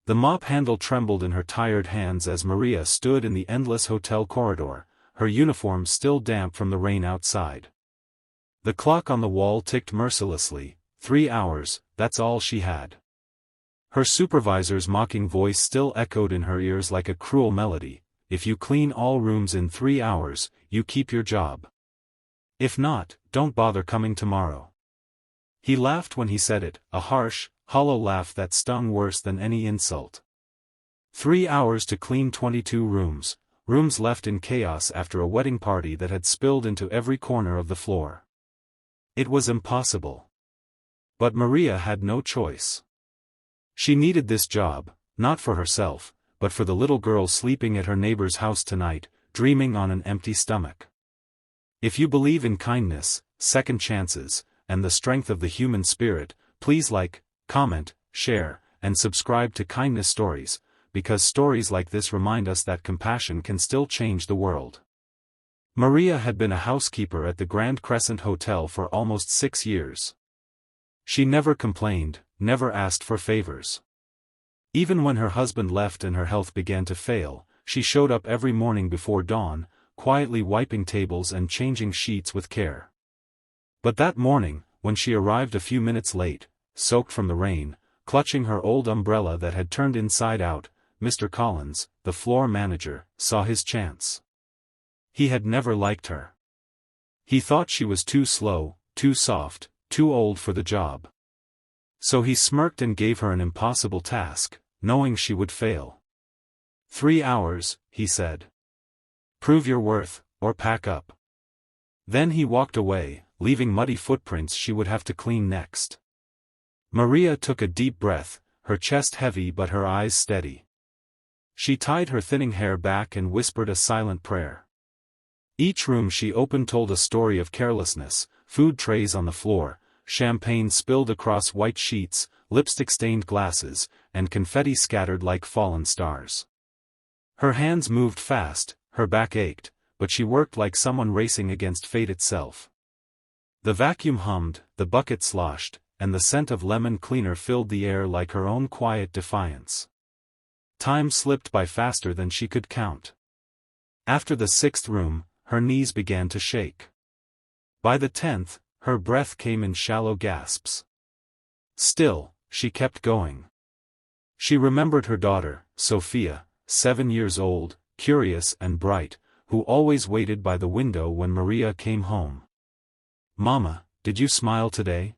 The mop handle trembled in her tired hands as Maria stood in the endless hotel corridor, her uniform still damp from the rain outside. The clock on the wall ticked mercilessly. 3 hours, that's all she had. Her supervisor's mocking voice still echoed in her ears like a cruel melody. If you clean all rooms in 3 hours, you keep your job. If not, don't bother coming tomorrow. He laughed when he said it, a harsh, hollow laugh that stung worse than any insult. 3 hours to clean 22 rooms, rooms left in chaos after a wedding party that had spilled into every corner of the floor. It was impossible. But Maria had no choice. She needed this job, not for herself, but for the little girl sleeping at her neighbor's house tonight, dreaming on an empty stomach. If you believe in kindness, second chances, and the strength of the human spirit, please like, comment, share, and subscribe to Kindness Stories, because stories like this remind us that compassion can still change the world. Maria had been a housekeeper at the Grand Crescent Hotel for almost 6 years. She never complained, never asked for favors. Even when her husband left and her health began to fail, she showed up every morning before dawn, quietly wiping tables and changing sheets with care. But that morning, when she arrived a few minutes late, soaked from the rain, clutching her old umbrella that had turned inside out, Mr. Collins, the floor manager, saw his chance. He had never liked her. He thought she was too slow, too soft, too old for the job. So he smirked and gave her an impossible task, knowing she would fail. 3 hours, he said. Prove your worth, or pack up. Then he walked away, leaving muddy footprints she would have to clean next. Maria took a deep breath, her chest heavy but her eyes steady. She tied her thinning hair back and whispered a silent prayer. Each room she opened told a story of carelessness, food trays on the floor, champagne spilled across white sheets, lipstick-stained glasses, and confetti scattered like fallen stars. Her hands moved fast, her back ached, but she worked like someone racing against fate itself. The vacuum hummed, the bucket sloshed, and the scent of lemon cleaner filled the air like her own quiet defiance. Time slipped by faster than she could count. After the 6th room, her knees began to shake. By the 10th, her breath came in shallow gasps. Still, she kept going. She remembered her daughter, Sophia, 7 years old, curious and bright, who always waited by the window when Maria came home. "Mama, did you smile today?"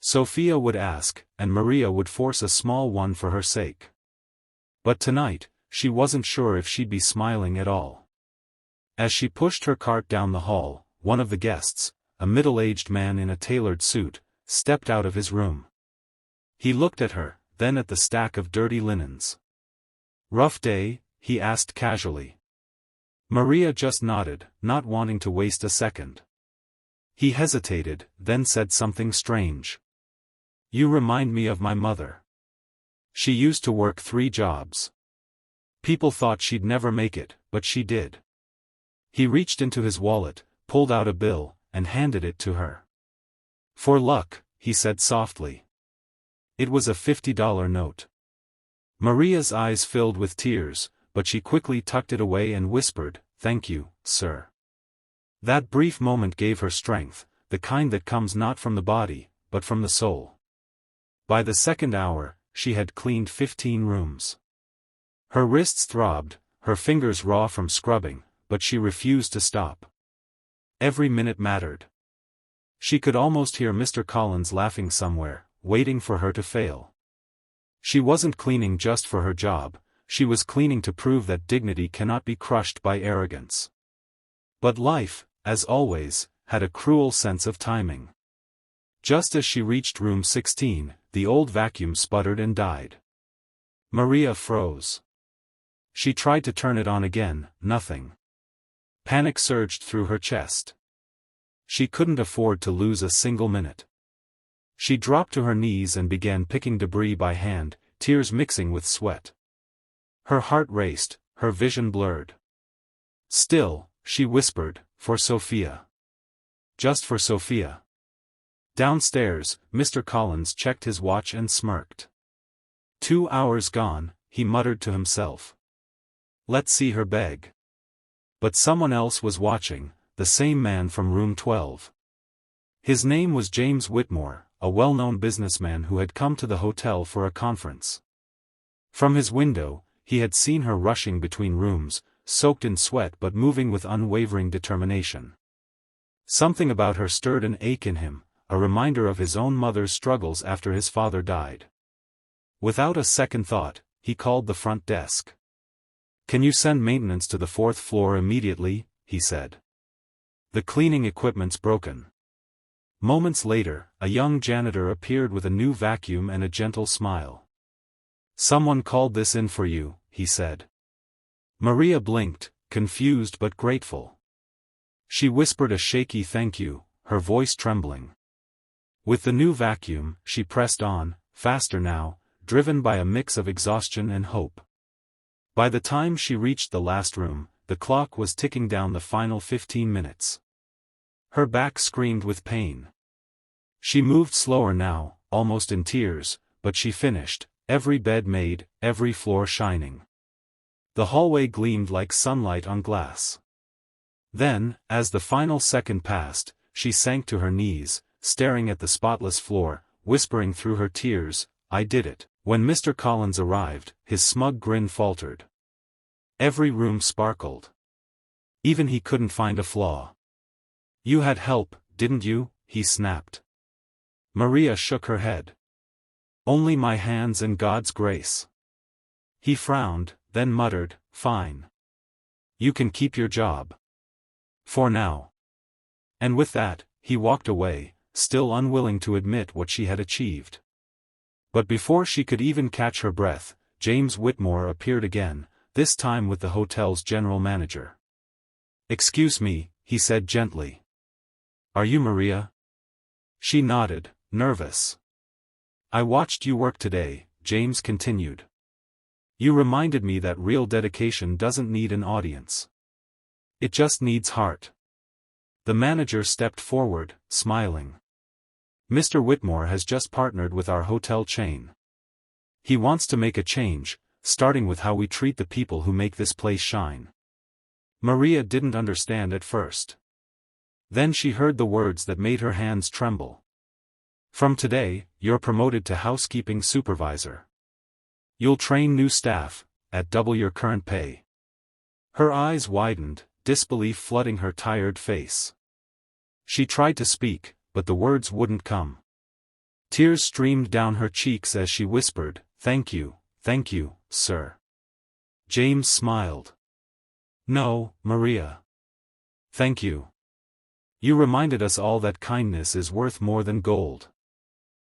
Sophia would ask, and Maria would force a small one for her sake. But tonight, she wasn't sure if she'd be smiling at all. As she pushed her cart down the hall, one of the guests, a middle-aged man in a tailored suit, stepped out of his room. He looked at her, then at the stack of dirty linens. "Rough day?" he asked casually. Maria just nodded, not wanting to waste a second. He hesitated, then said something strange. "You remind me of my mother. She used to work 3 jobs. People thought she'd never make it, but she did." He reached into his wallet, pulled out a bill, and handed it to her. "For luck," he said softly. It was a $50 note. Maria's eyes filled with tears, but she quickly tucked it away and whispered, "Thank you, sir." That brief moment gave her strength, the kind that comes not from the body, but from the soul. By the 2nd hour, she had cleaned 15 rooms. Her wrists throbbed, her fingers raw from scrubbing, but she refused to stop. Every minute mattered. She could almost hear Mr. Collins laughing somewhere, waiting for her to fail. She wasn't cleaning just for her job, she was cleaning to prove that dignity cannot be crushed by arrogance. But life, as always, had a cruel sense of timing. Just as she reached room 16, the old vacuum sputtered and died. Maria froze. She tried to turn it on again, nothing. Panic surged through her chest. She couldn't afford to lose a single minute. She dropped to her knees and began picking debris by hand, tears mixing with sweat. Her heart raced, her vision blurred. "Still," she whispered, "for Sophia. Just for Sophia." Downstairs, Mr. Collins checked his watch and smirked. 2 hours gone, he muttered to himself. Let's see her beg. But someone else was watching, the same man from room 12. His name was James Whitmore, a well-known businessman who had come to the hotel for a conference. From his window, he had seen her rushing between rooms, soaked in sweat but moving with unwavering determination. Something about her stirred an ache in him, a reminder of his own mother's struggles after his father died. Without a second thought, he called the front desk. "Can you send maintenance to the 4th floor immediately?" he said. "The cleaning equipment's broken." Moments later, a young janitor appeared with a new vacuum and a gentle smile. "Someone called this in for you," he said. Maria blinked, confused but grateful. She whispered a shaky thank you, her voice trembling. With the new vacuum, she pressed on, faster now, driven by a mix of exhaustion and hope. By the time she reached the last room, the clock was ticking down the final 15 minutes. Her back screamed with pain. She moved slower now, almost in tears, but she finished, every bed made, every floor shining. The hallway gleamed like sunlight on glass. Then, as the final second passed, she sank to her knees, staring at the spotless floor, whispering through her tears, "I did it." When Mr. Collins arrived, his smug grin faltered. Every room sparkled. Even he couldn't find a flaw. "You had help, didn't you?" he snapped. Maria shook her head. "Only my hands and God's grace." He frowned, then muttered, "Fine. You can keep your job. For now." And with that, he walked away, still unwilling to admit what she had achieved. But before she could even catch her breath, James Whitmore appeared again, this time with the hotel's general manager. "Excuse me," he said gently. "Are you Maria?" She nodded, nervous. "I watched you work today," James continued. "You reminded me that real dedication doesn't need an audience. It just needs heart." The manager stepped forward, smiling. "Mr. Whitmore has just partnered with our hotel chain. He wants to make a change, starting with how we treat the people who make this place shine." Maria didn't understand at first. Then she heard the words that made her hands tremble. "From today, you're promoted to housekeeping supervisor. You'll train new staff, at double your current pay." Her eyes widened, disbelief flooding her tired face. She tried to speak, but the words wouldn't come. Tears streamed down her cheeks as she whispered, thank you, sir." James smiled. "No, Maria. Thank you. You reminded us all that kindness is worth more than gold."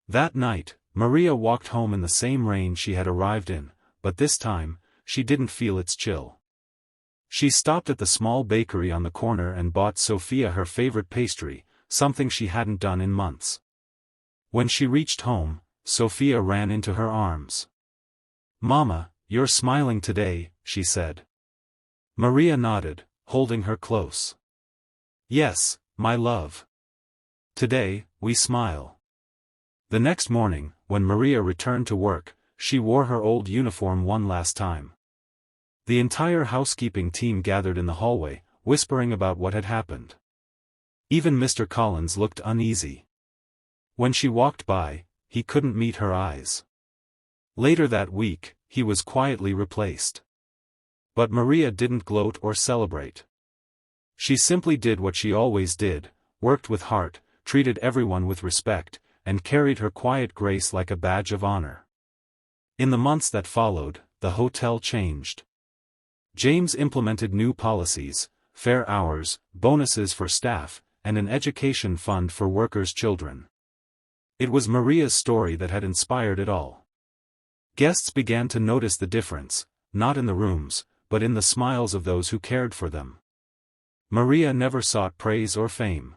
That night, Maria walked home in the same rain she had arrived in, but this time, she didn't feel its chill. She stopped at the small bakery on the corner and bought Sophia her favorite pastry, something she hadn't done in months. When she reached home, Sophia ran into her arms. "Mama, you're smiling today," she said. Maria nodded, holding her close. "Yes, my love. Today, we smile." The next morning, when Maria returned to work, she wore her old uniform one last time. The entire housekeeping team gathered in the hallway, whispering about what had happened. Even Mr. Collins looked uneasy. When she walked by, he couldn't meet her eyes. Later that week, he was quietly replaced. But Maria didn't gloat or celebrate. She simply did what she always did, worked with heart, treated everyone with respect, and carried her quiet grace like a badge of honor. In the months that followed, the hotel changed. James implemented new policies, fair hours, bonuses for staff, and an education fund for workers' children. It was Maria's story that had inspired it all. Guests began to notice the difference, not in the rooms, but in the smiles of those who cared for them. Maria never sought praise or fame.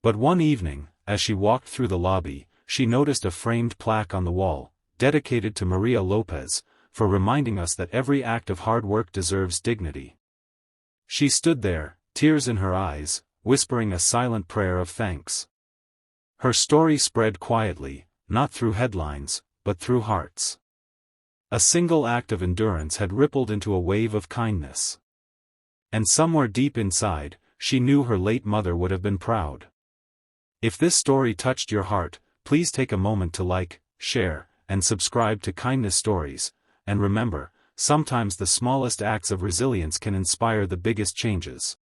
But one evening, as she walked through the lobby, she noticed a framed plaque on the wall, dedicated to Maria Lopez, for reminding us that every act of hard work deserves dignity. She stood there, tears in her eyes, whispering a silent prayer of thanks. Her story spread quietly, not through headlines, but through hearts. A single act of endurance had rippled into a wave of kindness. And somewhere deep inside, she knew her late mother would have been proud. If this story touched your heart, please take a moment to like, share, and subscribe to Kindness Stories, and remember, sometimes the smallest acts of resilience can inspire the biggest changes.